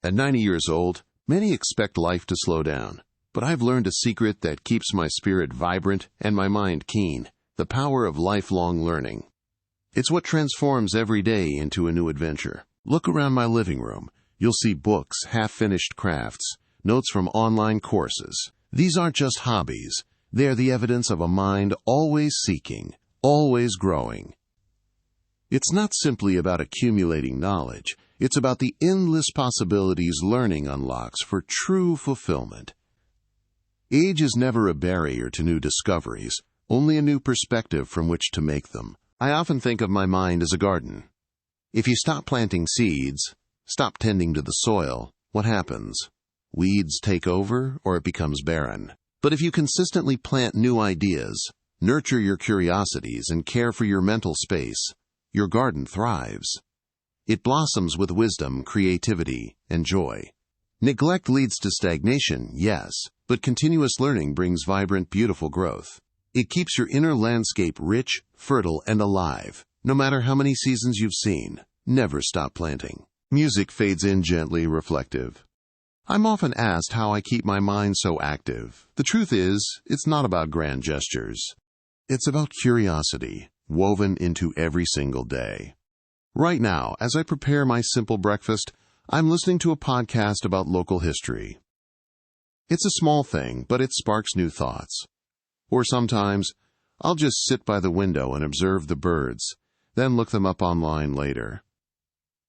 At 90 years old, many expect life to slow down, but I've learned a secret that keeps my spirit vibrant and my mind keen: the power of lifelong learning. It's what transforms every day into a new adventure. Look around my living room. You'll see books, half-finished crafts, notes from online courses. These aren't just hobbies. They are the evidence of a mind always seeking, always growing. It's not simply about accumulating knowledge. It's about the endless possibilities learning unlocks for true fulfillment. Age is never a barrier to new discoveries, only a new perspective from which to make them. I often think of my mind as a garden. If you stop planting seeds, stop tending to the soil, what happens? Weeds take over, or it becomes barren. But if you consistently plant new ideas, nurture your curiosities, and care for your mental space, your garden thrives. It blossoms with wisdom, creativity, and joy. Neglect leads to stagnation, yes, but continuous learning brings vibrant, beautiful growth. It keeps your inner landscape rich, fertile, and alive. No matter how many seasons you've seen, never stop planting. Music fades in gently, reflective. I'm often asked how I keep my mind so active. The truth is, it's not about grand gestures. It's about curiosity, woven into every single day. Right now, as I prepare my simple breakfast, I'm listening to a podcast about local history. It's a small thing, but it sparks new thoughts. Or sometimes, I'll just sit by the window and observe the birds, then look them up online later.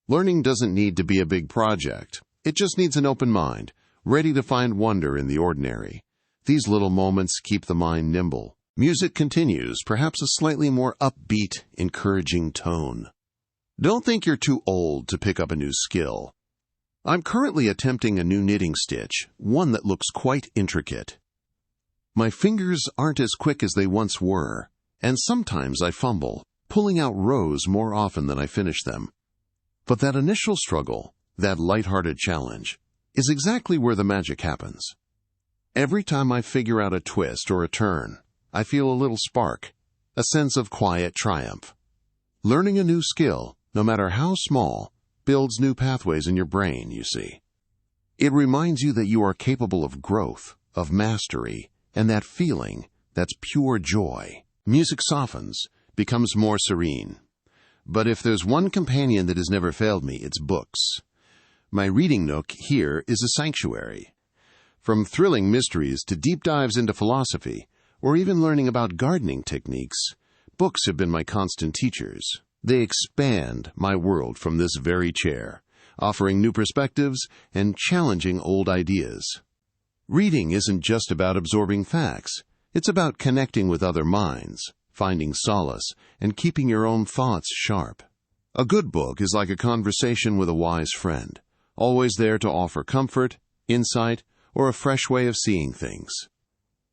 Learning doesn't need to be a big project. It just needs an open mind, ready to find wonder in the ordinary. These little moments keep the mind nimble. Music continues, perhaps a slightly more upbeat, encouraging tone. Don't think you're too old to pick up a new skill. I'm currently attempting a new knitting stitch, one that looks quite intricate. My fingers aren't as quick as they once were, and sometimes I fumble, pulling out rows more often than I finish them. But that initial struggle, that lighthearted challenge, is exactly where the magic happens. Every time I figure out a twist or a turn, I feel a little spark, a sense of quiet triumph. Learning a new skill, no matter how small, builds new pathways in your brain, you see. It reminds you that you are capable of growth, of mastery, and that feeling, that's pure joy. Music softens, becomes more serene. But if there's one companion that has never failed me, it's books. My reading nook here is a sanctuary. From thrilling mysteries to deep dives into philosophy, or even learning about gardening techniques, books have been my constant teachers. They expand my world from this very chair, offering new perspectives and challenging old ideas. Reading isn't just about absorbing facts. It's about connecting with other minds, finding solace, and keeping your own thoughts sharp. A good book is like a conversation with a wise friend, always there to offer comfort, insight, or a fresh way of seeing things.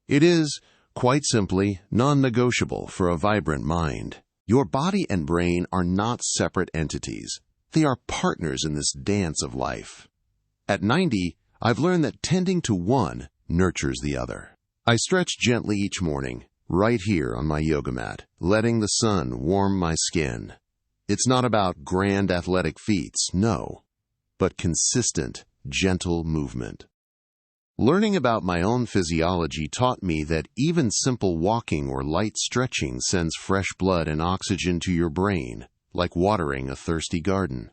It is, quite simply, non-negotiable for a vibrant mind. Your body and brain are not separate entities. They are partners in this dance of life. At 90, I've learned that tending to one nurtures the other. I stretch gently each morning, right here on my yoga mat, letting the sun warm my skin. It's not about grand athletic feats, no, but consistent, gentle movement. Learning about my own physiology taught me that even simple walking or light stretching sends fresh blood and oxygen to your brain, like watering a thirsty garden.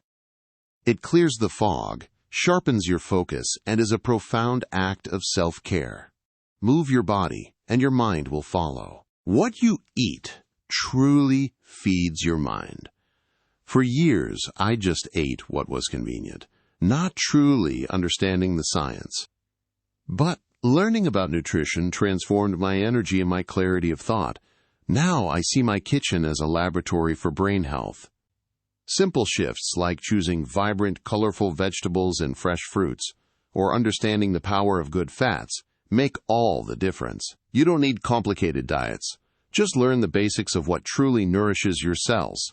It clears the fog, sharpens your focus, and is a profound act of self-care. Move your body, and your mind will follow. What you eat truly feeds your mind. For years, I just ate what was convenient, not truly understanding the science. But learning about nutrition transformed my energy and my clarity of thought. Now I see my kitchen as a laboratory for brain health. Simple shifts like choosing vibrant, colorful vegetables and fresh fruits, or understanding the power of good fats, make all the difference. You don't need complicated diets. Just learn the basics of what truly nourishes your cells.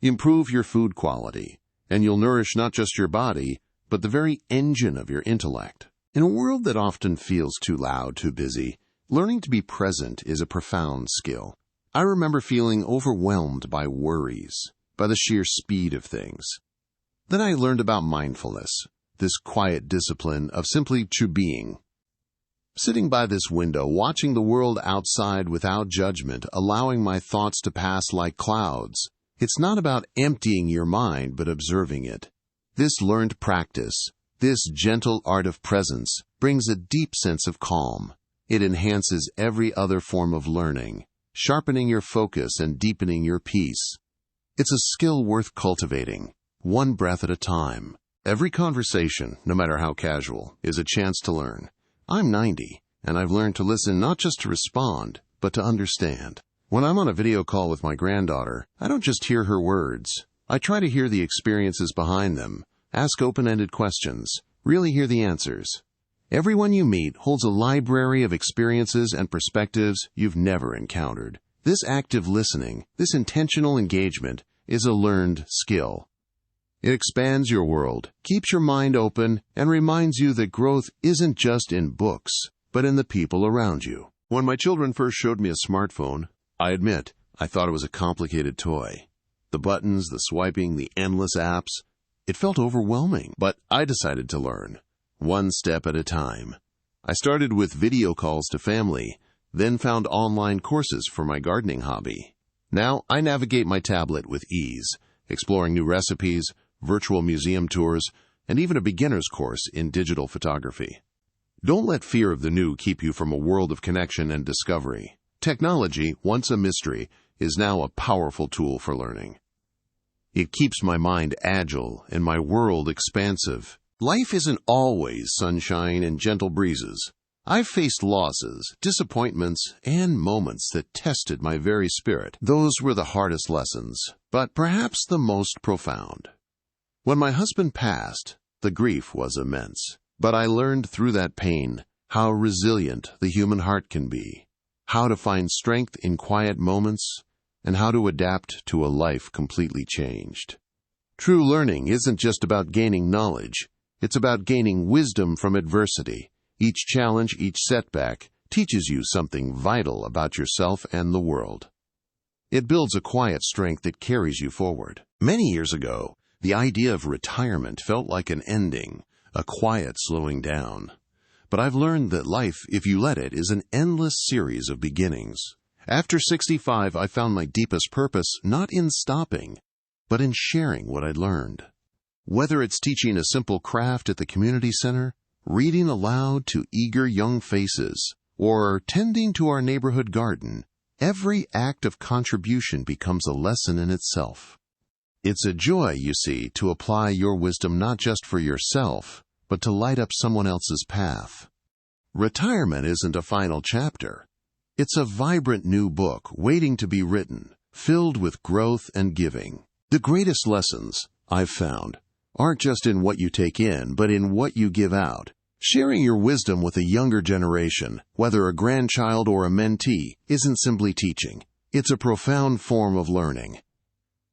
Improve your food quality, and you'll nourish not just your body, but the very engine of your intellect. In a world that often feels too loud, too busy, learning to be present is a profound skill. I remember feeling overwhelmed by worries, by the sheer speed of things. Then I learned about mindfulness, this quiet discipline of simply being. Sitting by this window, watching the world outside without judgment, allowing my thoughts to pass like clouds. It's not about emptying your mind, but observing it. This learned practice, this gentle art of presence, brings a deep sense of calm. It enhances every other form of learning, sharpening your focus and deepening your peace. It's a skill worth cultivating, one breath at a time. Every conversation, no matter how casual, is a chance to learn. I'm 90, and I've learned to listen not just to respond, but to understand. When I'm on a video call with my granddaughter, I don't just hear her words. I try to hear the experiences behind them, ask open-ended questions, really hear the answers. Everyone you meet holds a library of experiences and perspectives you've never encountered. This active listening, this intentional engagement, is a learned skill. It expands your world, keeps your mind open, and reminds you that growth isn't just in books, but in the people around you. When my children first showed me a smartphone, I admit, I thought it was a complicated toy. The buttons, the swiping, the endless apps, it felt overwhelming, but I decided to learn, one step at a time. I started with video calls to family, then found online courses for my gardening hobby. Now I navigate my tablet with ease, exploring new recipes, virtual museum tours, and even a beginner's course in digital photography. Don't let fear of the new keep you from a world of connection and discovery. Technology, once a mystery, is now a powerful tool for learning. It keeps my mind agile and my world expansive. Life isn't always sunshine and gentle breezes. I've faced losses, disappointments, and moments that tested my very spirit. Those were the hardest lessons, but perhaps the most profound. When my husband passed, the grief was immense, but I learned through that pain how resilient the human heart can be, how to find strength in quiet moments, and how to adapt to a life completely changed. True learning isn't just about gaining knowledge, it's about gaining wisdom from adversity. Each challenge, each setback, teaches you something vital about yourself and the world. It builds a quiet strength that carries you forward. Many years ago, the idea of retirement felt like an ending, a quiet slowing down. But I've learned that life, if you let it, is an endless series of beginnings. After 65, I found my deepest purpose not in stopping, but in sharing what I'd learned. Whether it's teaching a simple craft at the community center, reading aloud to eager young faces, or tending to our neighborhood garden, every act of contribution becomes a lesson in itself. It's a joy, you see, to apply your wisdom not just for yourself, but to light up someone else's path. Retirement isn't a final chapter. It's a vibrant new book waiting to be written, filled with growth and giving. The greatest lessons, I've found, aren't just in what you take in, but in what you give out. Sharing your wisdom with a younger generation, whether a grandchild or a mentee, isn't simply teaching. It's a profound form of learning.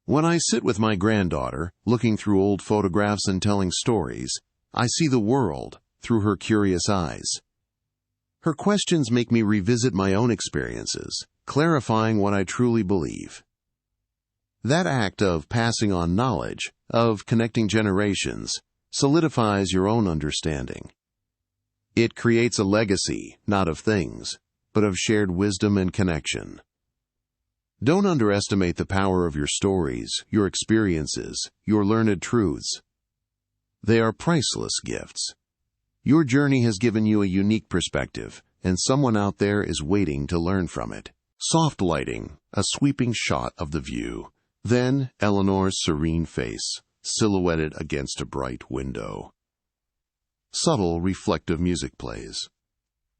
When I sit with my granddaughter, looking through old photographs and telling stories, I see the world through her curious eyes. Her questions make me revisit my own experiences, clarifying what I truly believe. That act of passing on knowledge, of connecting generations, solidifies your own understanding. It creates a legacy, not of things, but of shared wisdom and connection. Don't underestimate the power of your stories, your experiences, your learned truths. They are priceless gifts. Your journey has given you a unique perspective, and someone out there is waiting to learn from it. Soft lighting, a sweeping shot of the view. Then Eleanor's serene face, silhouetted against a bright window. Subtle, reflective music plays.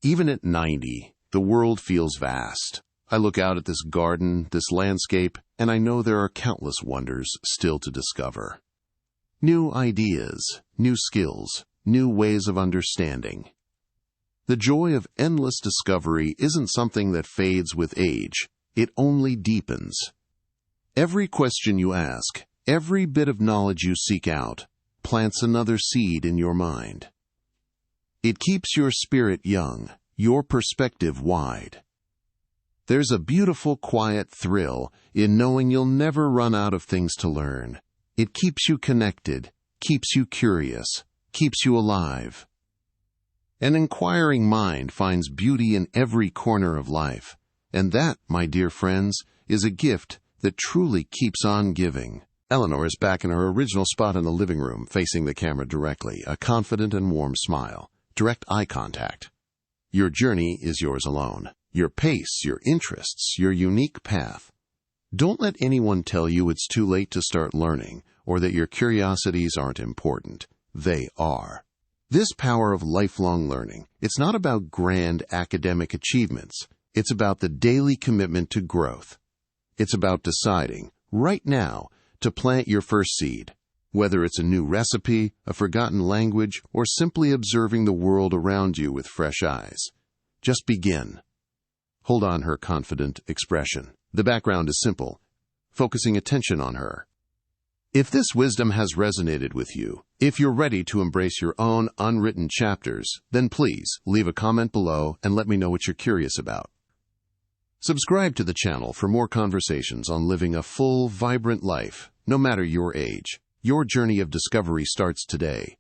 Even at 90, the world feels vast. I look out at this garden, this landscape, and I know there are countless wonders still to discover. New ideas, new skills, new ways of understanding. The joy of endless discovery isn't something that fades with age. It only deepens. Every question you ask, every bit of knowledge you seek out, plants another seed in your mind. It keeps your spirit young, your perspective wide. There's a beautiful, quiet thrill in knowing you'll never run out of things to learn. It keeps you connected, keeps you curious, keeps you alive. An inquiring mind finds beauty in every corner of life, and that, my dear friends, is a gift that truly keeps on giving. Eleanor is back in her original spot in the living room, facing the camera directly, a confident and warm smile, direct eye contact. Your journey is yours alone. Your pace, your interests, your unique path. Don't let anyone tell you it's too late to start learning, or that your curiosities aren't important. They are. This power of lifelong learning, it's not about grand academic achievements. It's about the daily commitment to growth. It's about deciding, right now, to plant your first seed. Whether it's a new recipe, a forgotten language, or simply observing the world around you with fresh eyes. Just begin. Hold on her confident expression. The background is simple, focusing attention on her. If this wisdom has resonated with you, if you're ready to embrace your own unwritten chapters, then please leave a comment below and let me know what you're curious about. Subscribe to the channel for more conversations on living a full, vibrant life, no matter your age. Your journey of discovery starts today.